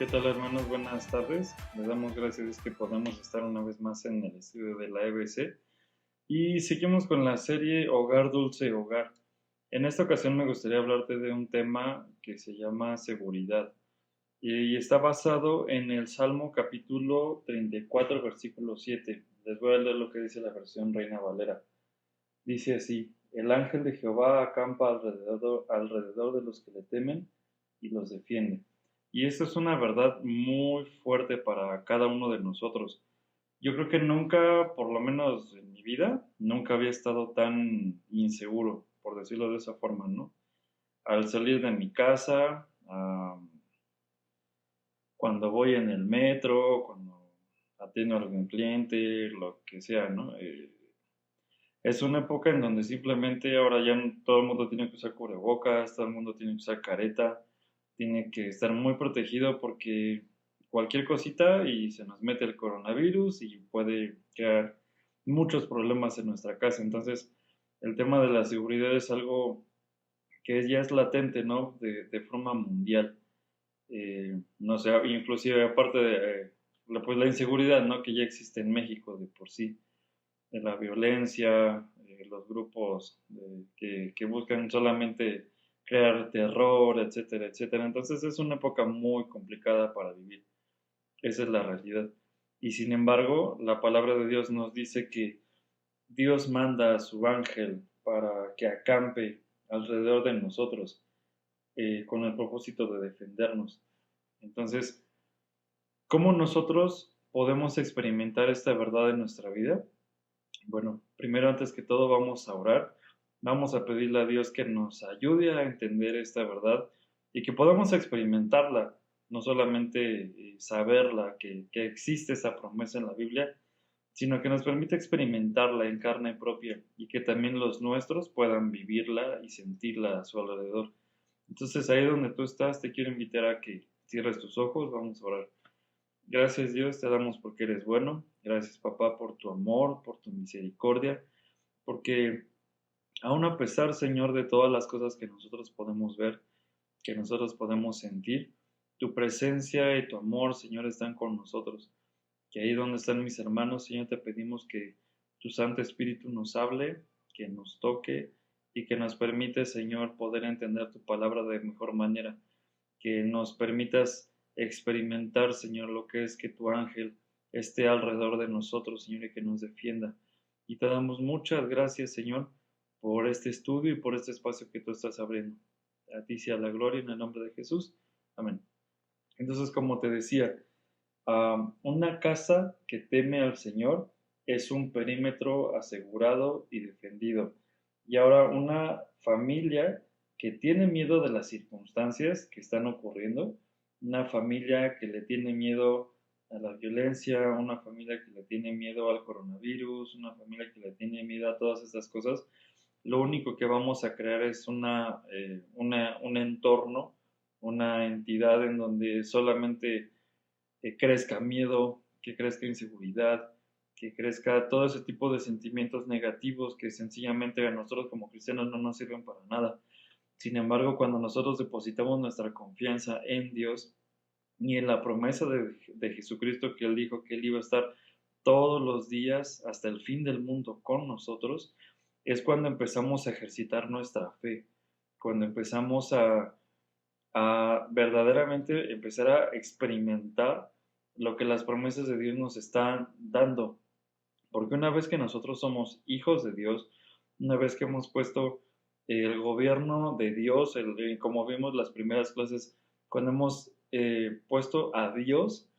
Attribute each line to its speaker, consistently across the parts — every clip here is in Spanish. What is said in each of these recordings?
Speaker 1: ¿Qué tal, hermanos? Buenas tardes. Les damos gracias que podamos estar una vez más en el estudio de la EBC y seguimos con la serie Hogar Dulce Hogar. En esta ocasión me gustaría hablarte de un tema que se llama seguridad y está basado en el Salmo capítulo 34, versículo 7. Les voy a leer lo que dice la versión Reina Valera. Dice así: el ángel de Jehová acampa alrededor de los que le temen y los defiende. Y esto es una verdad muy fuerte para cada uno de nosotros. Yo creo que nunca, por lo menos en mi vida, nunca había estado tan inseguro, por decirlo de esa forma, ¿no? Al salir de mi casa, cuando voy en el metro, cuando atiendo a algún cliente, lo que sea, ¿no? Es una época en donde simplemente ahora ya todo el mundo tiene que usar cubrebocas, todo el mundo tiene que usar careta, tiene que estar muy protegido porque cualquier cosita y se nos mete el coronavirus y puede crear muchos problemas en nuestra casa. Entonces, el tema de la seguridad es algo que ya es latente, ¿no? De forma mundial. No sé, inclusive aparte de pues la inseguridad, ¿no? Que ya existe en México de por sí, de la violencia, los grupos que buscan solamente crear terror, etcétera, etcétera. Entonces es una época muy complicada para vivir. Esa es la realidad. Y sin embargo, la palabra de Dios nos dice que Dios manda a su ángel para que acampe alrededor de nosotros con el propósito de defendernos. Entonces, ¿cómo nosotros podemos experimentar esta verdad en nuestra vida? Bueno, primero antes que todo vamos a orar, vamos a pedirle a Dios que nos ayude a entender esta verdad y que podamos experimentarla, no solamente saberla, que existe esa promesa en la Biblia, sino que nos permita experimentarla en carne propia y que también los nuestros puedan vivirla y sentirla a su alrededor. Entonces ahí donde tú estás, te quiero invitar a que cierres tus ojos, vamos a orar. Gracias Dios, te damos porque eres bueno. Gracias papá por tu amor, por tu misericordia, porque aun a pesar, Señor, de todas las cosas que nosotros podemos ver, que nosotros podemos sentir, tu presencia y tu amor, Señor, están con nosotros. Que ahí donde están mis hermanos, Señor, te pedimos que tu Santo Espíritu nos hable, que nos toque y que nos permite, Señor, poder entender tu palabra de mejor manera, que nos permitas experimentar, Señor, lo que es que tu ángel esté alrededor de nosotros, Señor, y que nos defienda. Y te damos muchas gracias, Señor, por este estudio y por este espacio que tú estás abriendo. A ti sea la gloria en el nombre de Jesús. Amén. Entonces, como te decía, una casa que teme al Señor es un perímetro asegurado y defendido. Y ahora una familia que tiene miedo de las circunstancias que están ocurriendo, una familia que le tiene miedo a la violencia, una familia que le tiene miedo al coronavirus, una familia que le tiene miedo a todas estas cosas, lo único que vamos a crear es un entorno, una entidad en donde solamente que crezca miedo, que crezca inseguridad, que crezca todo ese tipo de sentimientos negativos que sencillamente a nosotros como cristianos no nos sirven para nada. Sin embargo, cuando nosotros depositamos nuestra confianza en Dios y en la promesa de Jesucristo, que Él dijo que Él iba a estar todos los días hasta el fin del mundo con nosotros, es cuando empezamos a ejercitar nuestra fe, cuando empezamos a verdaderamente empezar a experimentar lo que las promesas de Dios nos están dando. Porque una vez que nosotros somos hijos de Dios, una vez que hemos puesto el gobierno de Dios, como vimos las primeras clases, cuando hemos puesto a Dios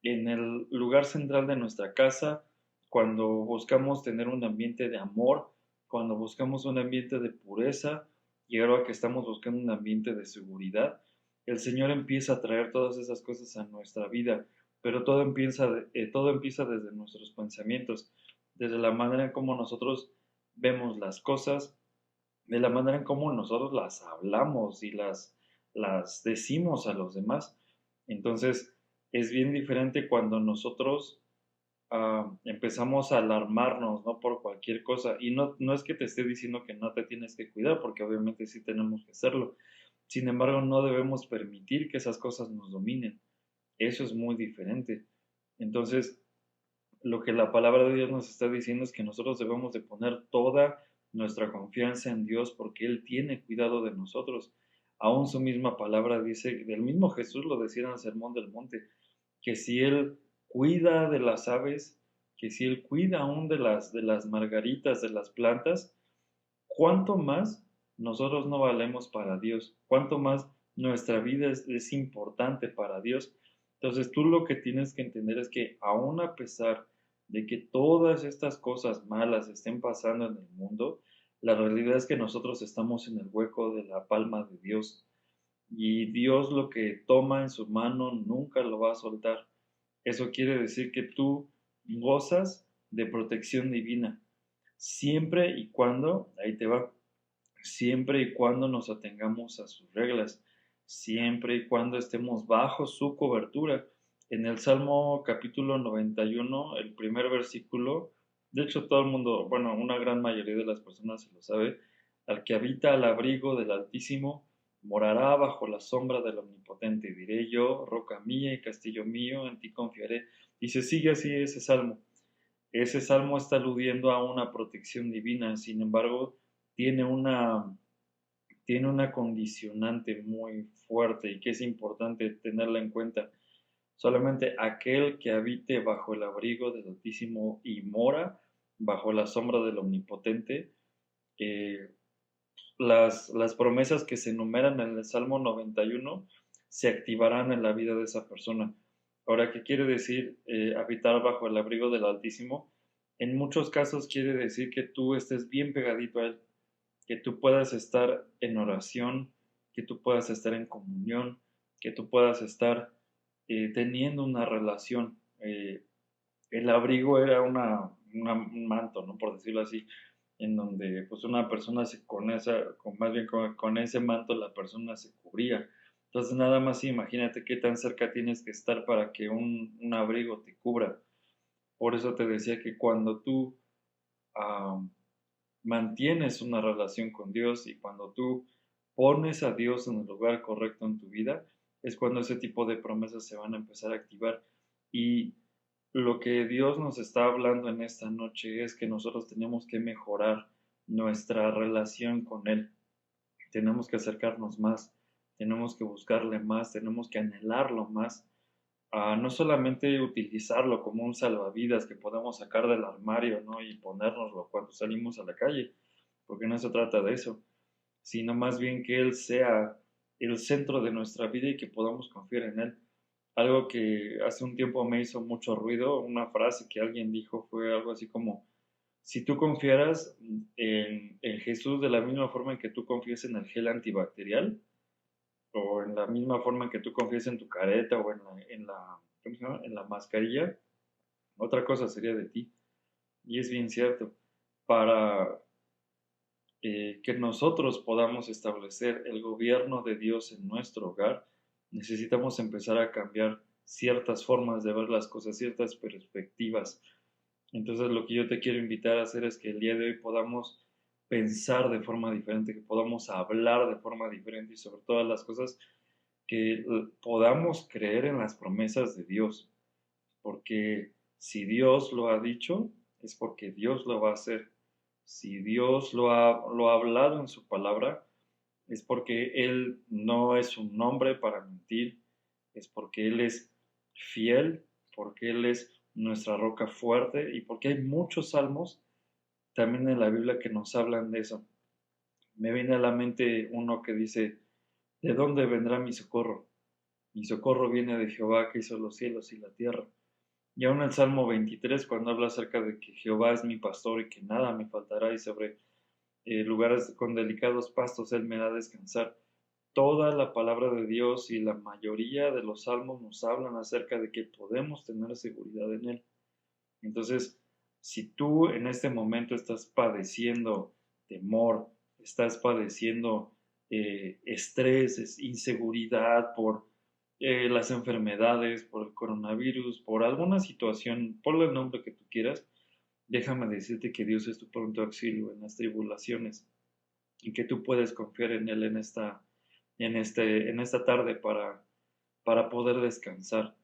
Speaker 1: en el lugar central de nuestra casa, cuando buscamos tener un ambiente de amor, cuando buscamos un ambiente de pureza y ahora que estamos buscando un ambiente de seguridad, el Señor empieza a traer todas esas cosas a nuestra vida, pero todo empieza desde nuestros pensamientos, desde la manera en cómo nosotros vemos las cosas, de la manera en cómo nosotros las hablamos y las decimos a los demás. Entonces, es bien diferente cuando nosotros empezamos a alarmarnos, ¿no? Por cualquier cosa. Y no es que te esté diciendo que no te tienes que cuidar, porque obviamente sí tenemos que hacerlo. Sin embargo, no debemos permitir que esas cosas nos dominen. Eso es muy diferente. Entonces, lo que la palabra de Dios nos está diciendo es que nosotros debemos de poner toda nuestra confianza en Dios porque Él tiene cuidado de nosotros. Aún su misma palabra dice, del mismo Jesús lo decía en el Sermón del Monte, que si Él cuida de las aves, que si Él cuida aún de las margaritas, de las plantas, ¿cuánto más nosotros no valemos para Dios? ¿Cuánto más nuestra vida es importante para Dios? Entonces tú lo que tienes que entender es que aun a pesar de que todas estas cosas malas estén pasando en el mundo, la realidad es que nosotros estamos en el hueco de la palma de Dios y Dios lo que toma en su mano nunca lo va a soltar. Eso quiere decir que tú gozas de protección divina, siempre y cuando, ahí te va, siempre y cuando nos atengamos a sus reglas, siempre y cuando estemos bajo su cobertura. En el Salmo capítulo 91, el primer versículo, de hecho todo el mundo, bueno, una gran mayoría de las personas se lo sabe, al que habita al abrigo del Altísimo, morará bajo la sombra del Omnipotente. Diré yo, roca mía y castillo mío, en ti confiaré. Y se sigue así ese salmo. Ese salmo está aludiendo a una protección divina, sin embargo, tiene una, tiene una condicionante muy fuerte y que es importante tenerla en cuenta. Solamente aquel que habite bajo el abrigo del Altísimo y mora bajo la sombra del Omnipotente, eh, las promesas que se enumeran en el Salmo 91 se activarán en la vida de esa persona. Ahora, ¿qué quiere decir habitar bajo el abrigo del Altísimo? En muchos casos quiere decir que tú estés bien pegadito a Él, que tú puedas estar en oración, que tú puedas estar en comunión, que tú puedas estar teniendo una relación. El abrigo era un manto, ¿no? Por decirlo así, en donde pues una persona con esa, más bien con ese manto la persona se cubría. Entonces nada más imagínate qué tan cerca tienes que estar para que un abrigo te cubra. Por eso te decía que cuando tú ah, mantienes una relación con Dios y cuando tú pones a Dios en el lugar correcto en tu vida, es cuando ese tipo de promesas se van a empezar a activar. Y lo que Dios nos está hablando en esta noche es que nosotros tenemos que mejorar nuestra relación con Él. Tenemos que acercarnos más, tenemos que buscarle más, tenemos que anhelarlo más, no solamente utilizarlo como un salvavidas que podemos sacar del armario, ¿no? Y ponérnoslo cuando salimos a la calle, porque no se trata de eso, sino más bien que Él sea el centro de nuestra vida y que podamos confiar en Él. Algo que hace un tiempo me hizo mucho ruido, una frase que alguien dijo fue algo así como, si tú confiaras en Jesús de la misma forma en que tú confías en el gel antibacterial, o en la misma forma en que tú confías en tu careta o ¿cómo se llama? En la mascarilla, otra cosa sería de ti. Y es bien cierto, para que nosotros podamos establecer el gobierno de Dios en nuestro hogar, necesitamos empezar a cambiar ciertas formas de ver las cosas, ciertas perspectivas. Entonces lo que yo te quiero invitar a hacer es que el día de hoy podamos pensar de forma diferente, que podamos hablar de forma diferente y sobre todas las cosas que podamos creer en las promesas de Dios, porque si Dios lo ha dicho, es porque Dios lo va a hacer. Si Dios lo ha hablado en su palabra, es porque Él no es un hombre para mentir, es porque Él es fiel, porque Él es nuestra roca fuerte y porque hay muchos salmos también en la Biblia que nos hablan de eso. Me viene a la mente uno que dice, ¿de dónde vendrá mi socorro? Mi socorro viene de Jehová que hizo los cielos y la tierra. Y aún el Salmo 23, cuando habla acerca de que Jehová es mi pastor y que nada me faltará y sobre lugares con delicados pastos Él me da descansar. Toda la palabra de Dios y la mayoría de los salmos nos hablan acerca de que podemos tener seguridad en Él. Entonces, si tú en este momento estás padeciendo temor, estás padeciendo estrés, inseguridad por las enfermedades, por el coronavirus, por alguna situación, ponle el nombre que tú quieras, déjame decirte que Dios es tu pronto auxilio en las tribulaciones y que tú puedes confiar en Él en esta tarde para poder descansar.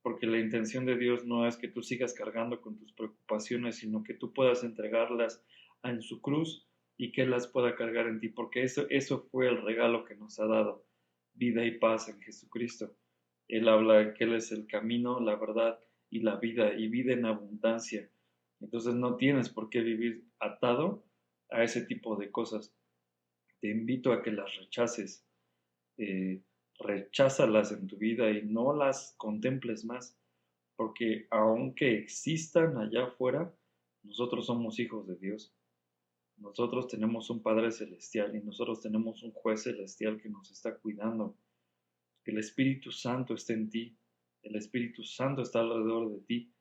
Speaker 1: porque la intención de Dios no es que tú sigas cargando con tus preocupaciones, sino que tú puedas entregarlas en su cruz y que Él las pueda cargar en ti, porque eso fue el regalo que nos ha dado, vida y paz en Jesucristo. Él habla de que Él es el camino, la verdad y la vida, y vida en abundancia. Entonces no tienes por qué vivir atado a ese tipo de cosas. Te invito a que las rechaces, eh, recházalas en tu vida y no las contemples más, porque aunque existan allá afuera, nosotros somos hijos de Dios. Nosotros tenemos un Padre celestial y nosotros tenemos un juez celestial que nos está cuidando. El Espíritu Santo está en ti, el Espíritu Santo está alrededor de ti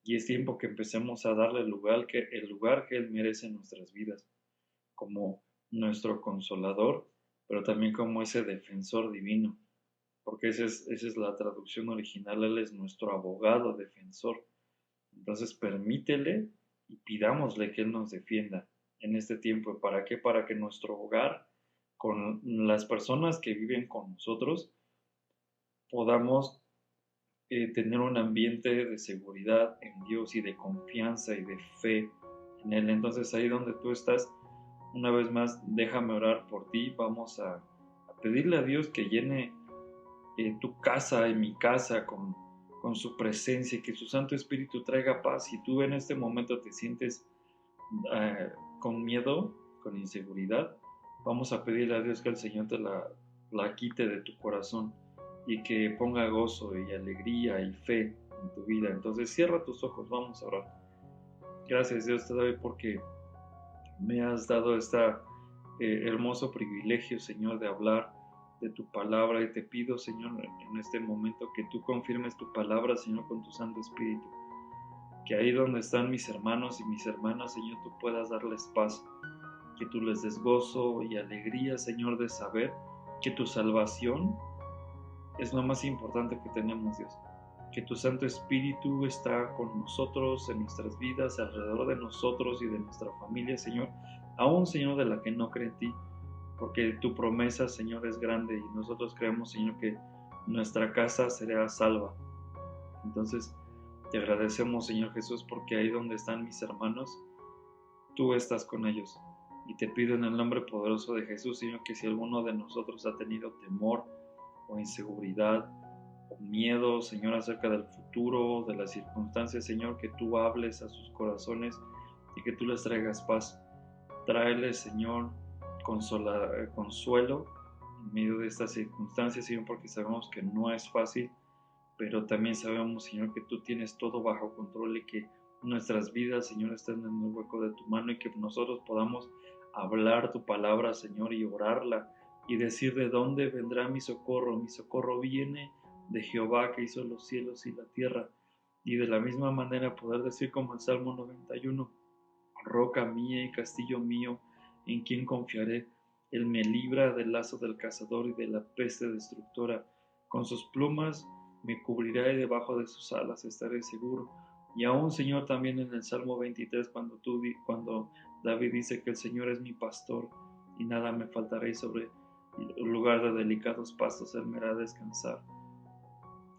Speaker 1: y es tiempo que empecemos a darle el lugar que Él merece en nuestras vidas, como nuestro consolador, pero también como ese defensor divino, porque esa es la traducción original. Él es nuestro abogado defensor. Entonces permítele y pidámosle que Él nos defienda en este tiempo. ¿Para qué? Para que nuestro hogar, con las personas que viven con nosotros, podamos tener un ambiente de seguridad en Dios y de confianza y de fe en Él. Entonces ahí donde tú estás, una vez más, déjame orar por ti. Vamos a pedirle a Dios que llene tu casa y mi casa con su presencia y que su Santo Espíritu traiga paz. Si tú en este momento te sientes con miedo, con inseguridad, vamos a pedirle a Dios que el Señor te la quite de tu corazón y que ponga gozo y alegría y fe en tu vida. Entonces cierra tus ojos, vamos a orar. Gracias Dios te doy porque me has dado este hermoso privilegio, Señor, de hablar de tu palabra, y te pido, Señor, en este momento que tú confirmes tu palabra, Señor, con tu Santo Espíritu. Que ahí donde están mis hermanos y mis hermanas, Señor, tú puedas darles paz, que tú les des gozo y alegría, Señor, de saber que tu salvación es lo más importante que tenemos, Dios. Que tu Santo Espíritu está con nosotros, en nuestras vidas, alrededor de nosotros y de nuestra familia, Señor, aún, Señor, de la que no cree en ti, porque tu promesa, Señor, es grande y nosotros creemos, Señor, que nuestra casa será salva. Entonces, te agradecemos, Señor Jesús, porque ahí donde están mis hermanos, tú estás con ellos. Y te pido en el nombre poderoso de Jesús, Señor, que si alguno de nosotros ha tenido temor o inseguridad o miedo, Señor, acerca del futuro, de las circunstancias, Señor, que tú hables a sus corazones y que tú les traigas paz. Tráeles, Señor, consuelo en medio de estas circunstancias, Señor, porque sabemos que no es fácil, pero también sabemos, Señor, que tú tienes todo bajo control y que nuestras vidas, Señor, están en el hueco de tu mano y que nosotros podamos hablar tu palabra, Señor, y orarla y decir de dónde vendrá mi socorro. Mi socorro viene de Jehová que hizo los cielos y la tierra. Y de la misma manera poder decir como el Salmo 91, roca mía y castillo mío, en quien confiaré. Él me libra del lazo del cazador y de la peste destructora. Con sus plumas me cubrirá y debajo de sus alas estaré seguro. Y aún, Señor, también en el Salmo 23, cuando David dice que el Señor es mi pastor y nada me faltará, y sobre el lugar de delicados pastos Él me hará descansar.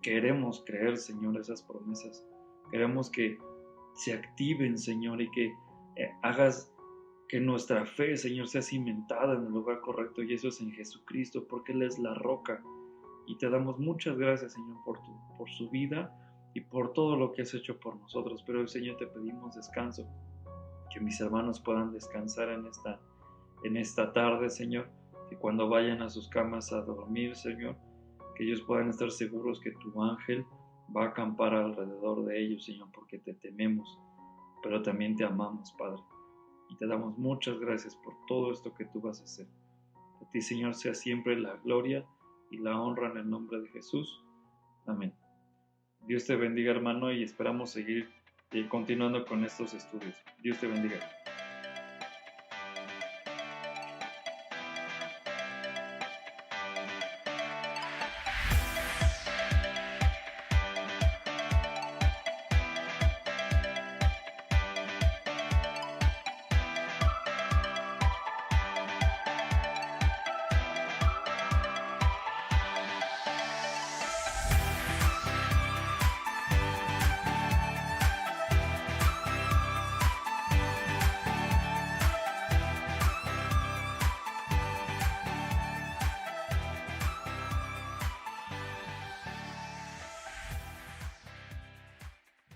Speaker 1: Queremos creer, Señor, esas promesas. Queremos que se activen, Señor, y que hagas que nuestra fe, Señor, sea cimentada en el lugar correcto, y eso es en Jesucristo, porque Él es la roca. Y te damos muchas gracias, Señor, por su vida y por todo lo que has hecho por nosotros. Pero, Señor, te pedimos descanso, que mis hermanos puedan descansar en esta tarde, Señor, que cuando vayan a sus camas a dormir, Señor, que ellos puedan estar seguros que tu ángel va a acampar alrededor de ellos, Señor, porque te tememos, pero también te amamos, Padre. Y te damos muchas gracias por todo esto que tú vas a hacer. A ti, Señor, sea siempre la gloria y la honra en el nombre de Jesús. Amén. Dios te bendiga, hermano, y esperamos seguir continuando con estos estudios. Dios te bendiga.